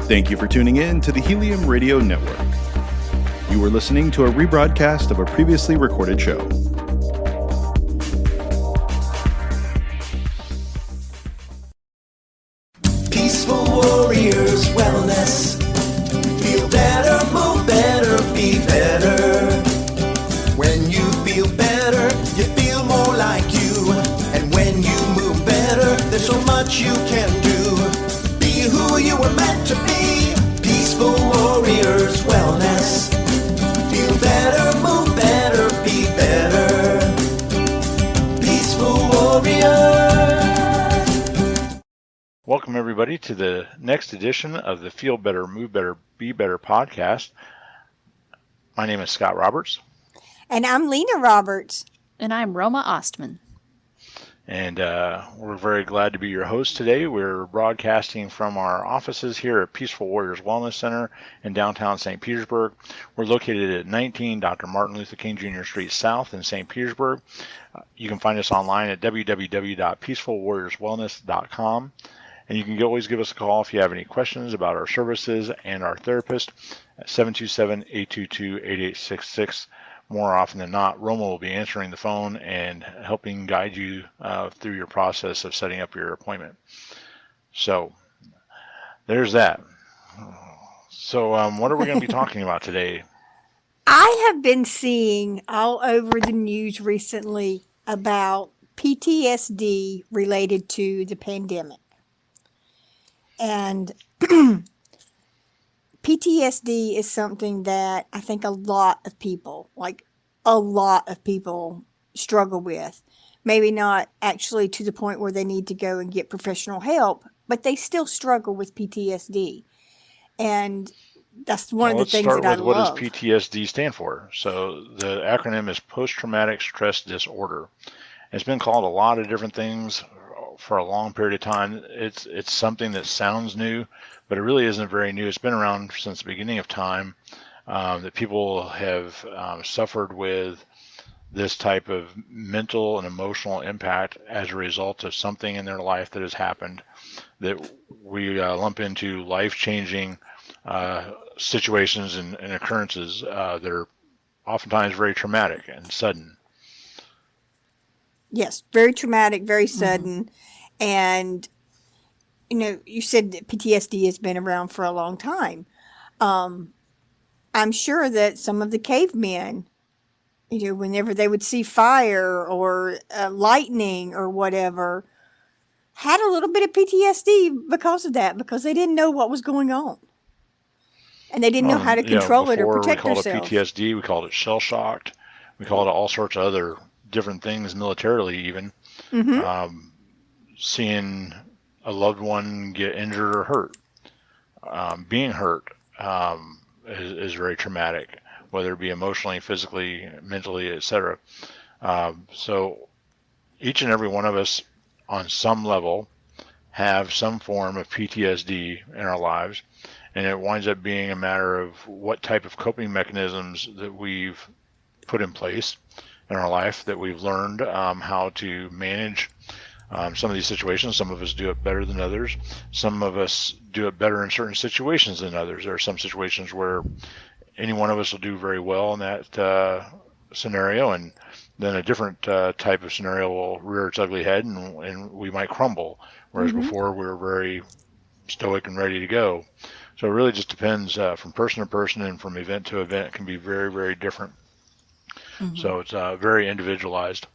Thank you for tuning in to the Helium Radio Network. You are listening to a rebroadcast of a previously recorded show. Peaceful Warriors Wellness. Feel better, move better, be better. When you feel better, you feel more like you. And when you move better, there's so much you can do. Be who you were meant to be. Peaceful Warriors Wellness. Feel better, move better, be better. Peaceful Warriors. Welcome, everybody, to the next edition of the Feel Better, Move Better, Be Better podcast. My name is Scott Roberts. And I'm Lena Roberts. And I'm Roma Ostman. And we're very glad to be your host today. We're broadcasting from our offices here at Peaceful Warriors Wellness Center in downtown St. Petersburg. We're located at 19 Dr. Martin Luther King Jr. Street South in St. Petersburg. You can find us online at www.peacefulwarriorswellness.com. And you can always give us a call if you have any questions about our services and our therapist at 727-822-8866. More often than not, Roma will be answering the phone and helping guide you through your process of setting up your appointment. So there's that. So what are we going to be talking about today? I have been seeing all over the news recently about PTSD related to the pandemic. And PTSD is something that I think a lot of people struggle with. Maybe not actually to the point where they need to go and get professional help, but they still struggle with PTSD. And that's one of the things that I love. Let's start with what does PTSD stand for? So the acronym is Post-Traumatic Stress Disorder. It's been called a lot of different things for a long period of time. It's something that sounds new, but it really isn't very new. It's been around since the beginning of time, that people have suffered with this type of mental and emotional impact as a result of something in their life that has happened that we lump into life-changing situations and occurrences that are oftentimes very traumatic and sudden. Yes, very traumatic, very sudden. Mm-hmm. And, you said that PTSD has been around for a long time. I'm sure that some of the cavemen, whenever they would see fire or lightning or whatever, had a little bit of PTSD because of that, because they didn't know what was going on. And they didn't know how to control it or protect themselves. We called it PTSD, we called it shell-shocked, we called it all sorts of other different things militarily even. Mm-hmm. Seeing a loved one get injured or hurt, being hurt is very traumatic, whether it be emotionally, physically, mentally, etc. So each and every one of us on some level have some form of PTSD in our lives, and it winds up being a matter of what type of coping mechanisms that we've put in place in our life, that we've learned how to manage some of these situations. Some of us do it better than others. Some of us do it better in certain situations than others. There are some situations where any one of us will do very well in that scenario, and then a different type of scenario will rear its ugly head and we might crumble, whereas mm-hmm. before we were very stoic and ready to go. So it really just depends from person to person and from event to event. It can be very, very different. Mm-hmm. So it's very individualized.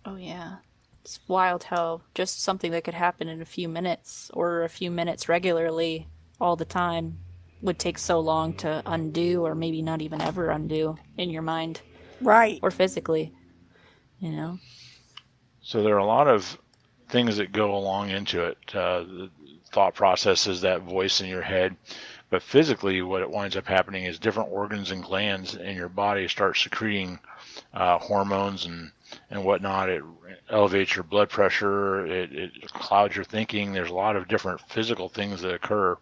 Oh, yeah. It's wild how just something that could happen in a few minutes or a few minutes regularly all the time would take so long to undo, or maybe not even ever undo in your mind. Right. Or physically, So there are a lot of things that go along into it. The thought process is that voice in your head. But physically, what it winds up happening is different organs and glands in your body start secreting hormones and whatnot. It elevates your blood pressure. It clouds your thinking. There's a lot of different physical things that occur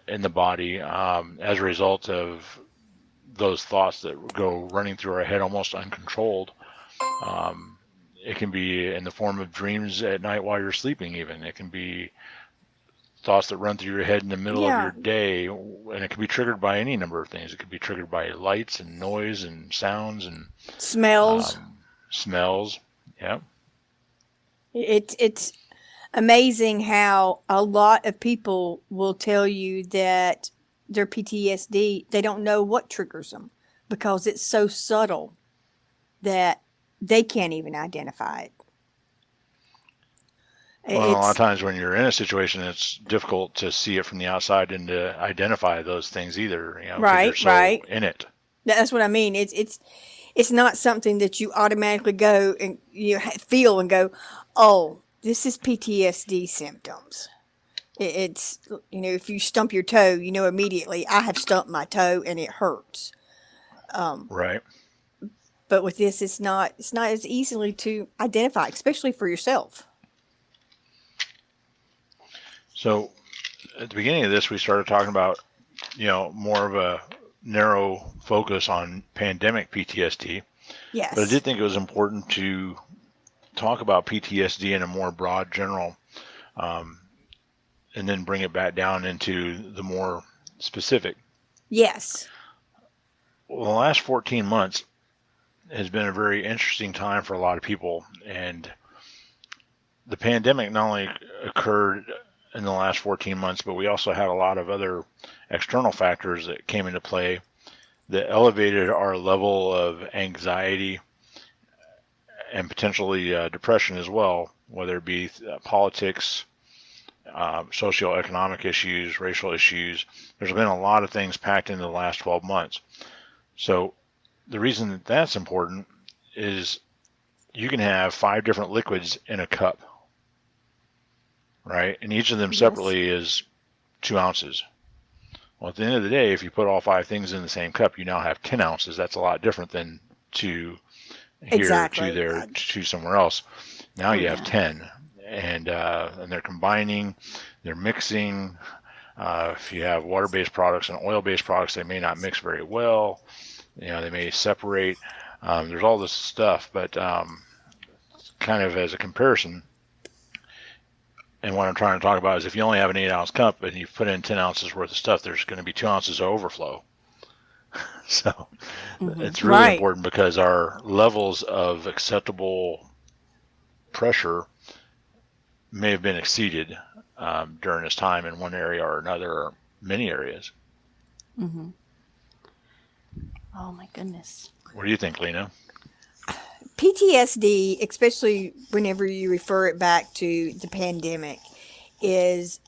in the body as a result of those thoughts that go running through our head almost uncontrolled. It can be in the form of dreams at night while you're sleeping even. It can be thoughts that run through your head in the middle of Yeah. your day, and it can be triggered by any number of things. It could be triggered by lights and noise and sounds and Smells. smells. Yeah. It's amazing how a lot of people will tell you that their PTSD, they don't know what triggers them because it's so subtle that they can't even identify it. Well, a lot of It's times when you're in a situation, it's difficult to see it from the outside and to identify those things either, because you're right, so right. in it. That's what I mean. It's not something that you automatically go and feel and go, oh, this is PTSD symptoms. It's if you stump your toe, you know immediately I have stumped my toe and it hurts. Right. But with this, it's not as easily to identify, especially for yourself. So at the beginning of this, we started talking about, more of a narrow focus on pandemic PTSD. But I Yes. did think it was important to talk about PTSD in a more broad general, um, and then bring it back down into the more specific. Yes. Well, the last 14 months has been a very interesting time for a lot of people. And the pandemic not only occurred in the last 14 months, but we also had a lot of other external factors that came into play that elevated our level of anxiety and potentially depression as well, whether it be politics, socioeconomic issues, racial issues. There's been a lot of things packed into the last 12 months. So the reason that that's important is you can have 5 different liquids in a cup, right? And each of them Yes. separately is 2 ounces. Well, at the end of the day, if you put all 5 things in the same cup, you now have 10 ounces. That's a lot different than 2 here, 2 Exactly. there, 2 somewhere else. Now Oh you have yeah. 10, and they're combining, they're mixing. If you have water-based products and oil-based products, they may not mix very well. They may separate. There's all this stuff, but kind of as a comparison, and what I'm trying to talk about is if you only have an 8-ounce cup and you put in 10 ounces worth of stuff, there's going to be 2 ounces of overflow. So it's really Right. important because our levels of acceptable pressure may have been exceeded during this time in one area or another, or many areas. Oh my goodness. What do you think, Lena? PTSD, especially whenever you refer it back to the pandemic, is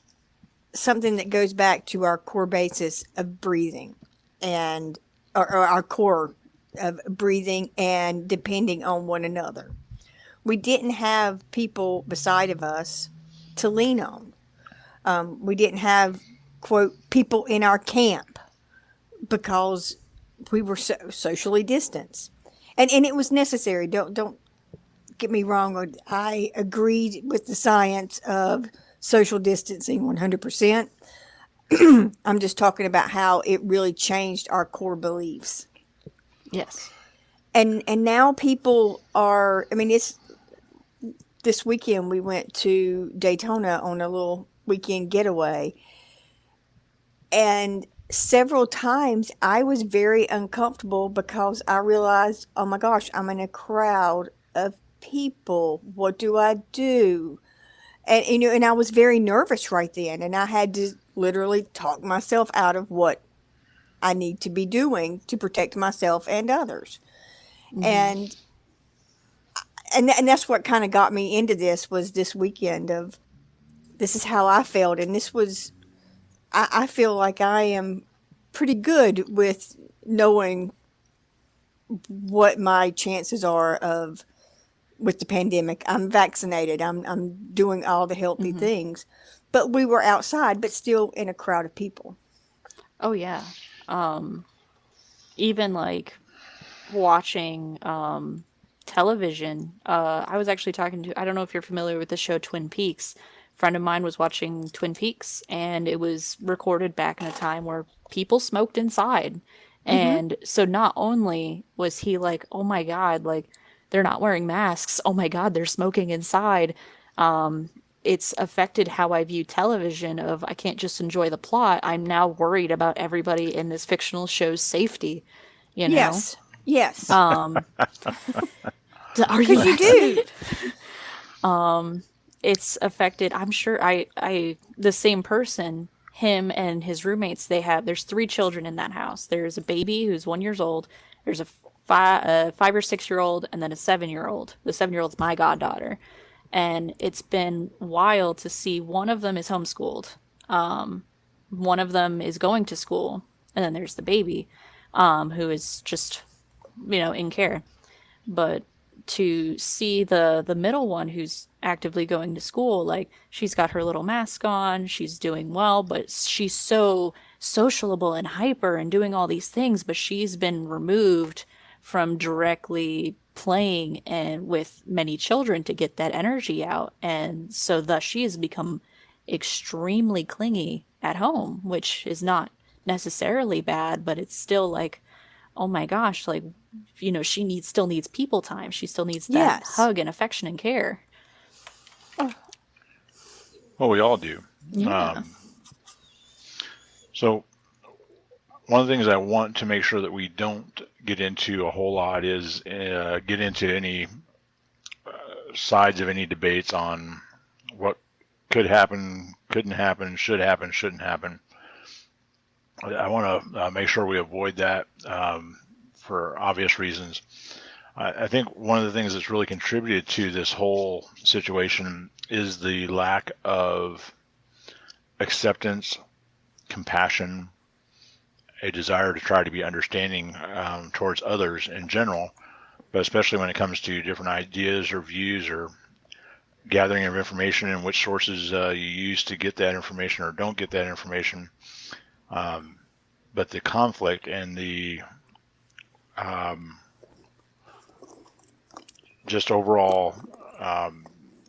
something that goes back to our core basis of breathing and or our core of breathing and depending on one another. We didn't have people beside of us to lean on. We didn't have, quote, people in our camp because we were socially distanced. And it was necessary. Don't get me wrong. I agreed with the science of social distancing 100%. I'm just talking about how it really changed our core beliefs. Yes. And now people are, I mean, it's this weekend we went to Daytona on a little weekend getaway. And several times I was very uncomfortable because I realized, oh my gosh, I'm in a crowd of people. What do I do? And and I was very nervous right then, and I had to literally talk myself out of what I need to be doing to protect myself and others. And and that's what kind of got me into this was this weekend of this is how I felt, and this was I feel like I am pretty good with knowing what my chances are of with the pandemic. I'm vaccinated. I'm doing all the healthy things. But we were outside, but still in a crowd of people. Oh yeah. Even like watching television. I was actually talking to, I don't know if you're familiar with the show Twin Peaks. A friend of mine was watching Twin Peaks, and it was recorded back in a time where people smoked inside. And so not only was he like, oh my God, like they're not wearing masks. Oh my God, they're smoking inside. it's affected how I view television. Of I can't just enjoy the plot. I'm now worried about everybody in this fictional show's safety. You know? Yes. Yes. Are you? Because you do. It's affected. I'm sure the same person, him and his roommates, there's 3 children in that house. There's a baby who's 1 year old. There's a 5 or 6 year old, and then a 7-year-old. The 7-year-old's my goddaughter. And it's been wild to see. One of them is homeschooled. One of them is going to school. And then there's the baby, who is just, in care. But to see the middle one who's actively going to school, like, she's got her little mask on, she's doing well, but she's so sociable and hyper and doing all these things, but she's been removed from directly playing and with many children to get that energy out. And so thus she has become extremely clingy at home, which is not necessarily bad, but it's still like, oh my gosh, like, she still needs people time. She still needs that hug and affection and care. Well, we all do. Yeah. So one of the things I want to make sure that we don't get into a whole lot is get into any sides of any debates on what could happen, couldn't happen, should happen, shouldn't happen. I want to make sure we avoid that for obvious reasons. I think one of the things that's really contributed to this whole situation is the lack of acceptance, compassion, a desire to try to be understanding towards others in general, but especially when it comes to different ideas or views or gathering of information and which sources you use to get that information or don't get that information. But the conflict and the just overall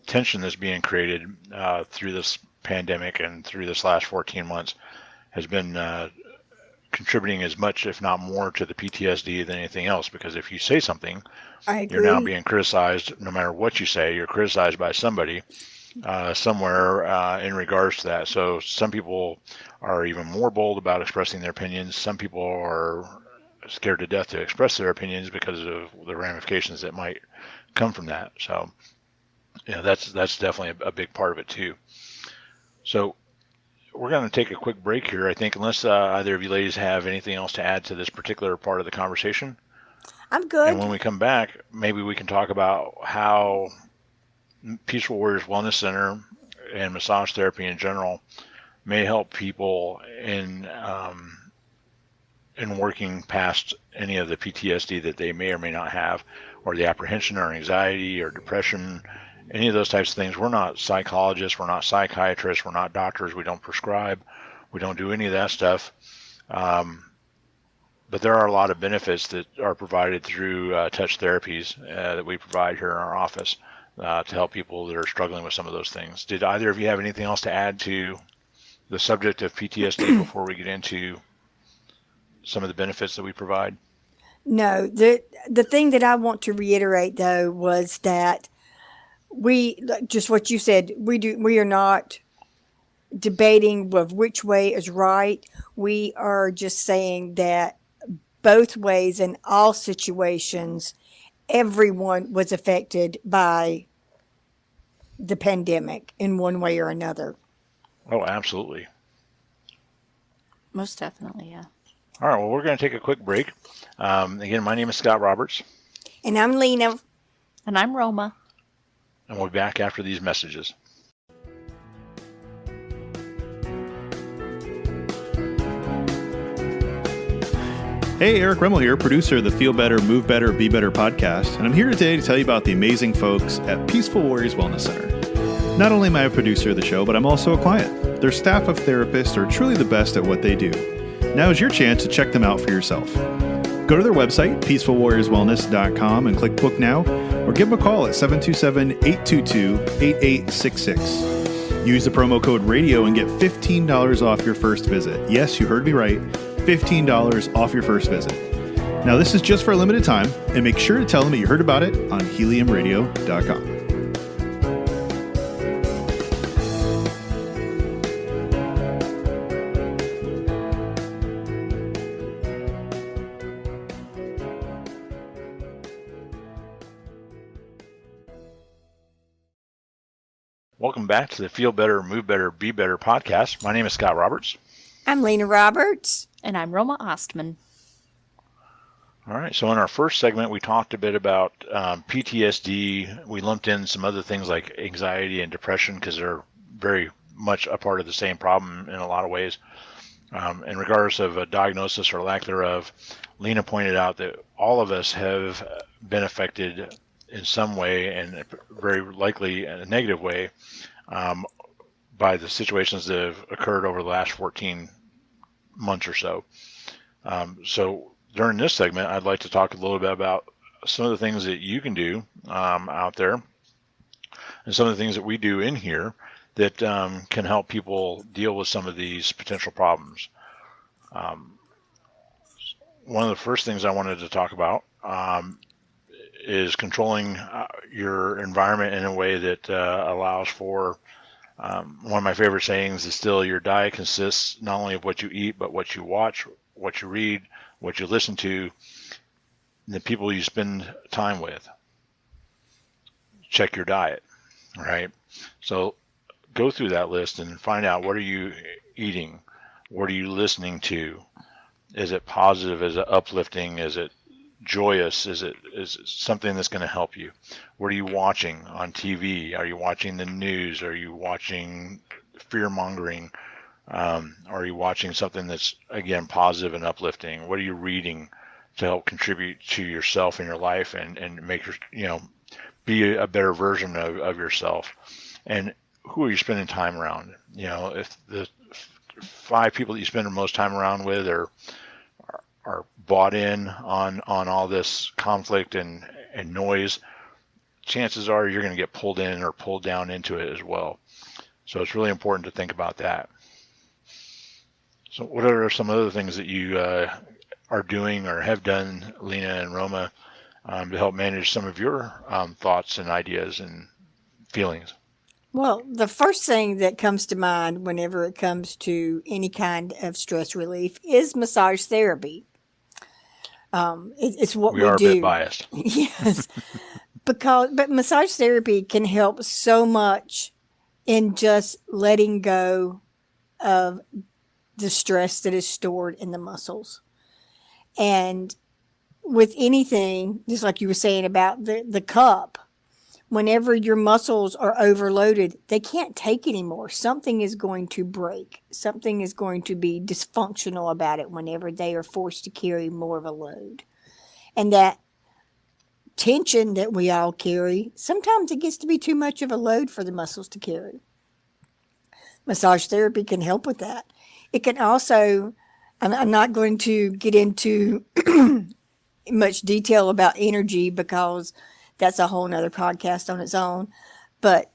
tension that's being created through this pandemic and through this last 14 months has been contributing as much, if not more, to the PTSD than anything else. Because if you say something, you're now being criticized. No matter what you say, you're criticized by somebody somewhere in regards to that. So some people are even more bold about expressing their opinions. Some people are scared to death to express their opinions because of the ramifications that might come from that. So, that's definitely a big part of it too. So we're going to take a quick break here, I think, unless either of you ladies have anything else to add to this particular part of the conversation. I'm good. And when we come back, maybe we can talk about how Peaceful Warriors Wellness Center and massage therapy in general may help people in working past any of the PTSD that they may or may not have, or the apprehension or anxiety or depression, any of those types of things. We're not psychologists, we're not psychiatrists, we're not doctors, we don't prescribe, we don't do any of that stuff. But there are a lot of benefits that are provided through touch therapies that we provide here in our office to help people that are struggling with some of those things. Did either of you have anything else to add to the subject of PTSD before we get into some of the benefits that we provide? No, the thing that I want to reiterate though was that just what you said, we are not debating of which way is right. We are just saying that both ways in all situations, everyone was affected by the pandemic in one way or another. Oh, absolutely. Most definitely, yeah. All right, well, we're going to take a quick break. Again, my name is Scott Roberts. And I'm Lena. And I'm Roma. And we'll be back after these messages. Hey, Eric Remmel here, producer of the Feel Better, Move Better, Be Better podcast, and I'm here today to tell you about the amazing folks at Peaceful Warriors Wellness Center. Not only am I a producer of the show, but I'm also a client. Their staff of therapists are truly the best at what they do. Now is your chance to check them out for yourself. Go to their website, peacefulwarriorswellness.com, and click Book Now, or give them a call at 727-822-8866. Use the promo code RADIO and get $15 off your first visit. Yes, you heard me right. $15 off your first visit. Now, this is just for a limited time, and make sure to tell them that you heard about it on heliumradio.com. Welcome back to the Feel Better, Move Better, Be Better podcast. My name is Scott Roberts. I'm Lena Roberts. And I'm Roma Ostman. All right, so in our first segment, we talked a bit about PTSD. We lumped in some other things like anxiety and depression because they're very much a part of the same problem in a lot of ways. And regardless of a diagnosis or lack thereof, Lena pointed out that all of us have been affected in some way, and very likely in a negative way, by the situations that have occurred over the last 14 months or so. So during this segment, I'd like to talk a little bit about some of the things that you can do out there, and some of the things that we do in here that can help people deal with some of these potential problems. One of the first things I wanted to talk about is controlling your environment in a way that allows for, one of my favorite sayings is still, your diet consists not only of what you eat, but what you watch, what you read, what you listen to, and the people you spend time with. Check your diet, right? So go through that list and find out, what are you eating? What are you listening to? Is it positive? Is it uplifting? Is it joyous? Is it something that's going to help you? What are you watching on TV? Are you watching the news? Are you watching fear mongering? Are you watching something that's, again, positive and uplifting? What are you reading to help contribute to yourself and your life and make your, be a better version of yourself? And who are you spending time around? If the 5 people that you spend the most time around with are bought in on all this conflict and noise, chances are you're going to get pulled in or pulled down into it as well. So it's really important to think about that. So what are some other things that you are doing or have done, Lena and Roma, to help manage some of your thoughts and ideas and feelings? Well, the first thing that comes to mind whenever it comes to any kind of stress relief is massage therapy. It's what we do. We are a bit biased. Yes, but massage therapy can help so much in just letting go of the stress that is stored in the muscles. And with anything, just like you were saying about the cup, whenever your muscles are overloaded, they can't take anymore. Something is going to break. Something is going to be dysfunctional about it whenever they are forced to carry more of a load. And that tension that we all carry, sometimes it gets to be too much of a load for the muscles to carry. Massage therapy can help with that. It can also, I'm not going to get into much detail about energy because that's a whole nother podcast on its own. But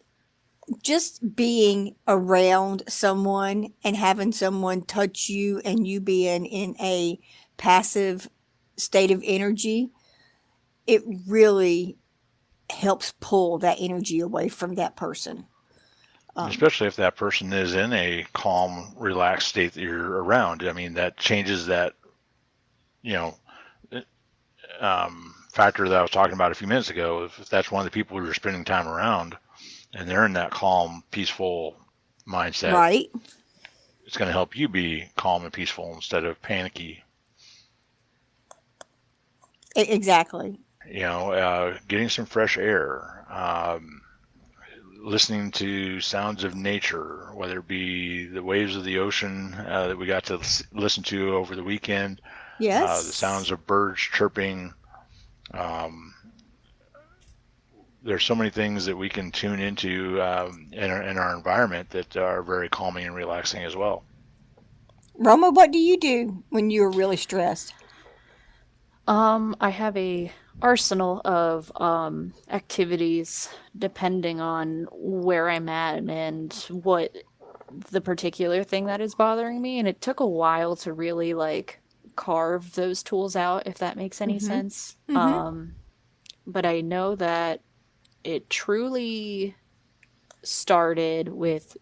just being around someone and having someone touch you and you being in a passive state of energy, it really helps pull that energy away from that person. Especially if that person is in a calm, relaxed state that you're around. I mean, that changes that, factor that I was talking about a few minutes ago. If that's one of the people you're spending time around and they're in that calm, peaceful mindset, right, it's going to help you be calm and peaceful instead of panicky. Exactly. Getting some fresh air, listening to sounds of nature, whether it be the waves of the ocean that we got to listen to over the weekend, yes, the sounds of birds chirping. There's so many things that we can tune into in our environment that are very calming and relaxing as well. Roma, what do you do when you're really stressed? I have a arsenal of activities depending on where I'm at and what the particular thing that is bothering me. And it took a while to really carve those tools out, if that makes any sense. But I know that it truly started with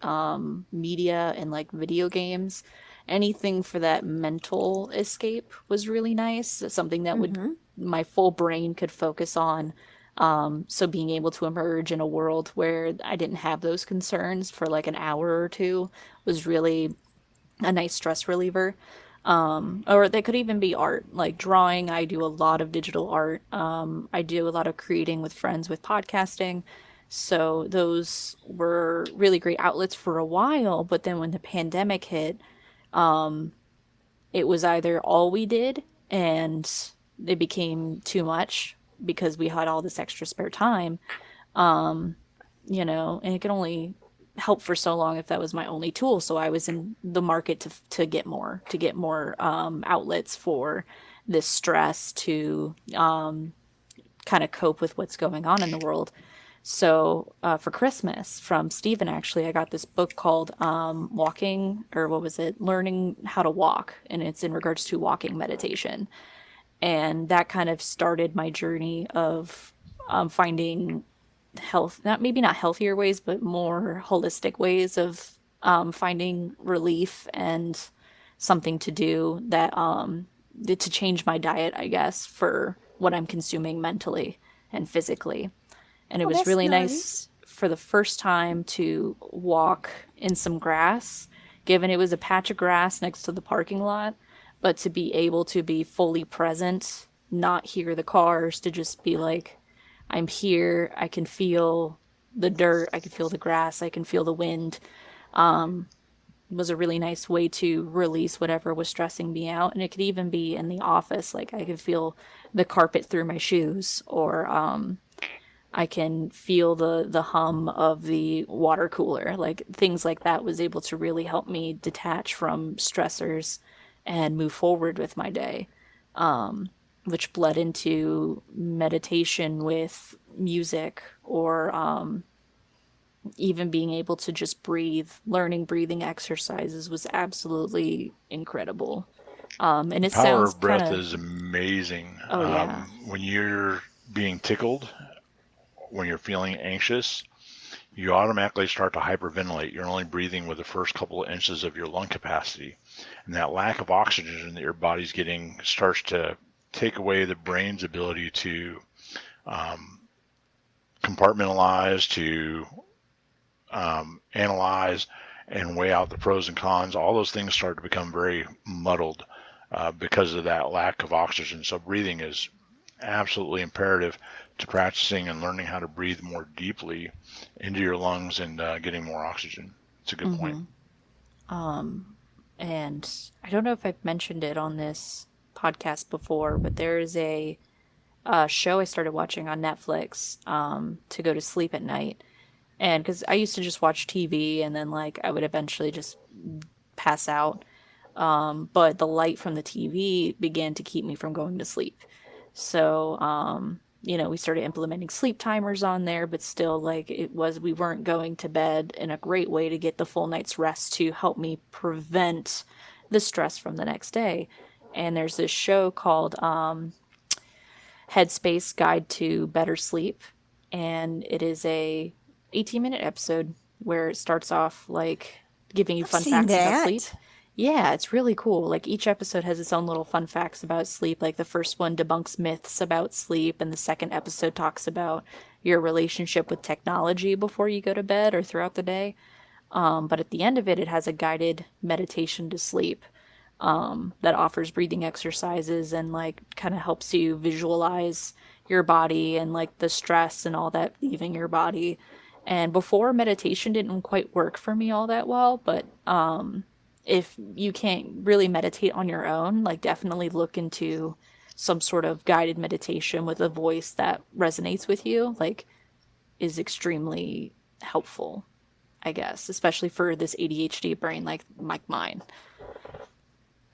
media and video games. Anything for that mental escape was really nice. Something that would my full brain could focus on So being able to emerge in a world where I didn't have those concerns for like an hour or two was really a nice stress reliever. Or they could even be art, like drawing. I do a lot of digital art. I do a lot of creating with friends with podcasting. So those were really great outlets for a while. But then when the pandemic hit, it was either all we did and it became too much because we had all this extra spare time, and it could only help for so long if that was my only tool. So I was in the market to get more outlets for this stress to kind of cope with what's going on in the world. So for Christmas from Stephen, actually, I got this book called Walking, or what was it? Learning How to Walk. And it's in regards to walking meditation. And that kind of started my journey of finding maybe not healthier ways, but more holistic ways of finding relief and something to do that to change my diet, I guess, for what I'm consuming mentally and physically. And it was that's really nice. nice for the first time to walk in some grass, given it was a patch of grass next to the parking lot, but to be able to be fully present, not hear the cars, to just be like, I'm here, I can feel the dirt, I can feel the grass, I can feel the wind. Was a really nice way to release whatever was stressing me out. And it could even be in the office, like I could feel the carpet through my shoes, or I can feel the hum of the water cooler. Like things like that was able to really help me detach from stressors and move forward with my day, which bled into meditation with music, or even being able to just breathe. Learning breathing exercises was absolutely incredible. And it Power sounds of kind breath of, is amazing. oh yeah, When you're being tickled, when you're feeling anxious, you automatically start to hyperventilate. You're only breathing with the first couple of inches of your lung capacity. And that lack of oxygen that your body's getting starts to take away the brain's ability to compartmentalize, to analyze, and weigh out the pros and cons. All those things start to become very muddled because of that lack of oxygen. So breathing is absolutely imperative to practicing and learning how to breathe more deeply into your lungs and getting more oxygen. It's a good point. and I don't know if I've mentioned it on this podcast before, but there is a show I started watching on Netflix to go to sleep at night. And because I used to just watch TV and then like I would eventually just pass out. But the light from the TV began to keep me from going to sleep. So, we started implementing sleep timers on there, but still, like, we weren't going to bed in a great way to get the full night's rest to help me prevent the stress from the next day. And there's this show called Headspace Guide to Better Sleep. And it is a 18-minute episode where it starts off like giving you I've fun seen facts about that. sleep. Yeah, it's really cool. Like each episode has its own little fun facts about sleep. Like the first one debunks myths about sleep, and the second episode talks about your relationship with technology before you go to bed or throughout the day. But at the end of it, it has a guided meditation to sleep that offers breathing exercises and like kind of helps you visualize your body and like the stress and all that leaving your body. And before, meditation didn't quite work for me all that well, but if you can't really meditate on your own, like definitely look into some sort of guided meditation with a voice that resonates with you, like is extremely helpful, I guess, especially for this ADHD brain like mine.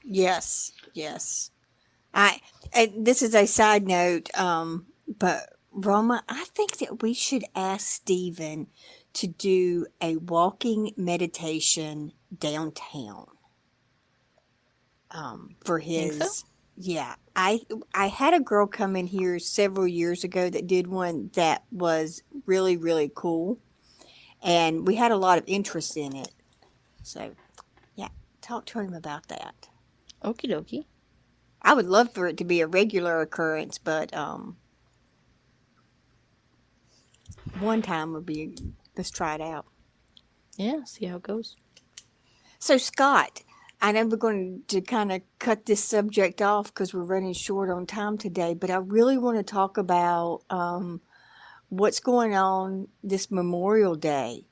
Yes, yes. And this is a side note, but Roma, I think that we should ask Stephen to do a walking meditation downtown. For Think so? his, yeah. I had a girl come in here several years ago that did one that was really, really cool, and we had a lot of interest in it. So, yeah, talk to him about that. Okie dokie. I would love for it to be a regular occurrence, but One time would be, let's try it out. Yeah, see how it goes. So, Scott, I know we're going to kind of cut this subject off because we're running short on time today, but I really want to talk about what's going on this Memorial Day.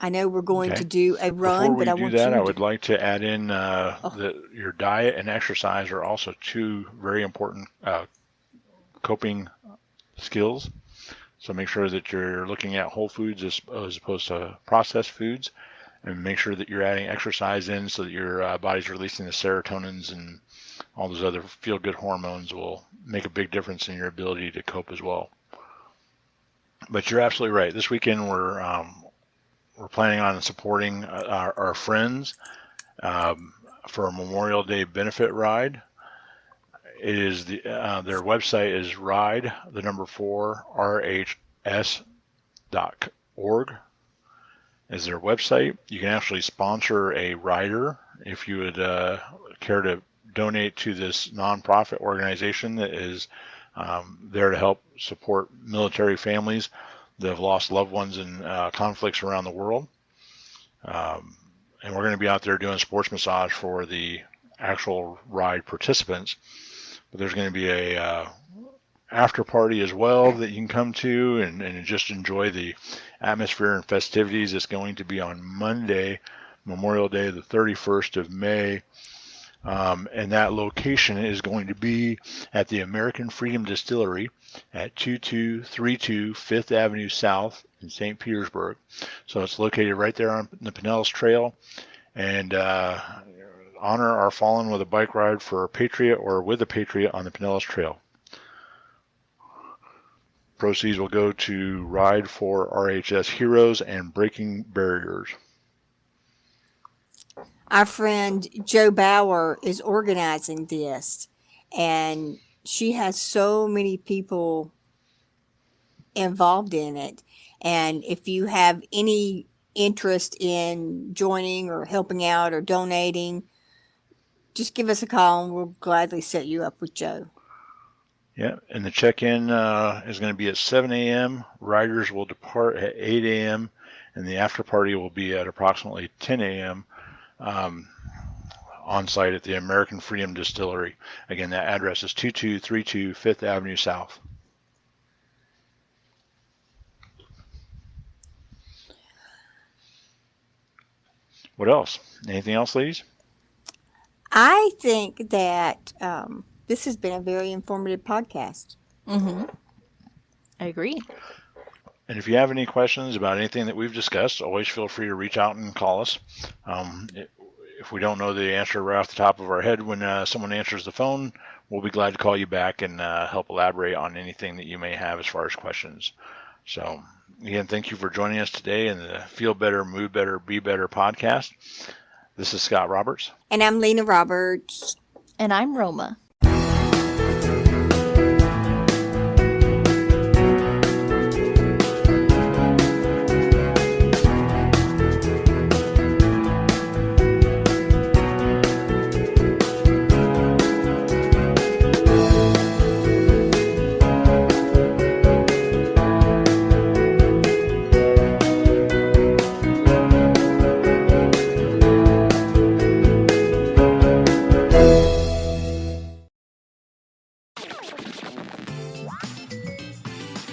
I know we're going to do a run, Before but I we do want that, you I to. would like to add in that your diet and exercise are also two very important coping skills. So make sure that you're looking at whole foods as opposed to processed foods, and make sure that you're adding exercise in so that your body's releasing the serotonins and all those other feel-good hormones will make a big difference in your ability to cope as well. But you're absolutely right. This weekend we're planning on supporting our friends for a Memorial Day benefit ride. It is their website is ride4rhs.org is their website. You can actually sponsor a rider if you would care to donate to this nonprofit organization that is there to help support military families that have lost loved ones in conflicts around the world. And we're going to be out there doing sports massage for the actual ride participants. But there's going to be a after party as well that you can come to and just enjoy the atmosphere and festivities. It's going to be on Monday, Memorial Day, the 31st of May. And that location is going to be at the American Freedom Distillery at 2232 5th Avenue South in St. Petersburg. So it's located right there on the Pinellas Trail. And honor our fallen with a bike ride for a Patriot or with a Patriot on the Pinellas Trail. Proceeds will go to Ride for RHS Heroes and Breaking Barriers. Our friend Jo Bauer is organizing this, and she has so many people involved in it. And if you have any interest in joining or helping out or donating, just give us a call and we'll gladly set you up with Jo. Yeah, and the check-in is going to be at 7 a.m. Riders will depart at 8 a.m. and the after party will be at approximately 10 a.m. On site at the American Freedom Distillery. Again, that address is 2232 5th Avenue South. What else? Anything else, ladies? I think that this has been a very informative podcast. Mm-hmm. I agree. And if you have any questions about anything that we've discussed, always feel free to reach out and call us. If we don't know the answer right off the top of our head when someone answers the phone, we'll be glad to call you back and help elaborate on anything that you may have as far as questions. So, again, thank you for joining us today in the Feel Better, Move Better, Be Better podcast. This is Scott Roberts. And I'm Lena Roberts. And I'm Roma.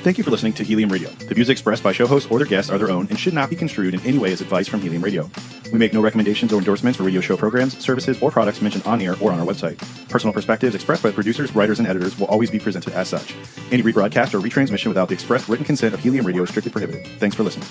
Thank you for listening to Helium Radio. The views expressed by show hosts or their guests are their own and should not be construed in any way as advice from Helium Radio. We make no recommendations or endorsements for radio show programs, services, or products mentioned on air or on our website. Personal perspectives expressed by the producers, writers, and editors will always be presented as such. Any rebroadcast or retransmission without the express written consent of Helium Radio is strictly prohibited. Thanks for listening.